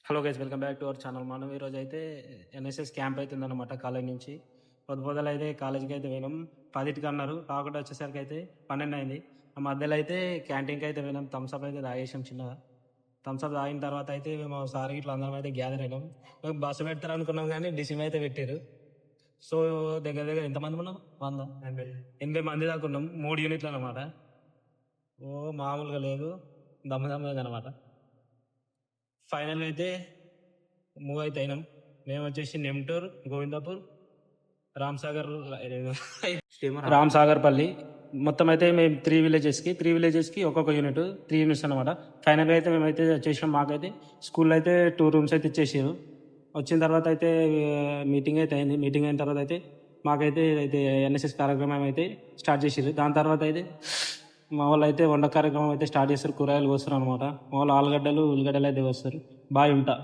Hello guys, welcome back to our channel. మనం ఈరోజు అయితే ఎన్ఎస్ఎస్ క్యాంప్ అవుతుందన్నమాట. కాలేజ్ నుంచి పొద్దుపొదలు అయితే కాలేజీకి అయితే పోయినాం. 10కి అన్నారు, కాకుండా వచ్చేసరికి అయితే 12 అయింది. ఆ మధ్యలో అయితే క్యాంటీన్కి అయితే పోయినాం. థమ్స్అప్ అయితే తాగేసాం చిన్నగా. థమ్స్అప్ తాగిన తర్వాత అయితే మేము సార్ ఇట్లా అందరం అయితే గ్యాదర్ అయినాం. మేము బస్సు పెడతారు అనుకున్నాం కానీ డిసిమ్ అయితే పెట్టారు. సో దగ్గర దగ్గర ఎంతమంది ఉన్నాం? 80 మంది దాకా ఉన్నాం. 3 యూనిట్లు అనమాట. ఓ మామూలుగా లేదు, దమ్మదమ్మగా అనమాట. ఫైనల్ అయితే మూవ్ అయితే అయినాం. మేము వచ్చేసి నెమ్టూర్, గోవిందాపూర్, రామ్సాగర్పల్లి మొత్తం అయితే మేము 3 విలేజెస్కి ఒక్కొక్క యూనిట్, 3 యూనిట్స్ అనమాట. ఫైనల్గా అయితే మేమైతే చేసినాం. మాకైతే స్కూల్లో అయితే 2 రూమ్స్ అయితే ఇచ్చేసారు. వచ్చిన తర్వాత అయితే మీటింగ్ అయితే అయింది. మీటింగ్ అయిన తర్వాత అయితే మాకైతే అయితే ఎన్ఎస్ఎస్ కార్యక్రమం అయితే స్టార్ట్ చేసారు. దాని తర్వాత అయితే మా వాళ్ళు అయితే వంట కార్యక్రమం అయితే స్టార్ట్ చేస్తారు. కూరగాయలు కోస్తారు అనమాట. మా వాళ్ళు ఆలుగడ్డలు, ఉల్లిగడ్డలు అయితే వస్తారు. బాయ్ ఉంటా.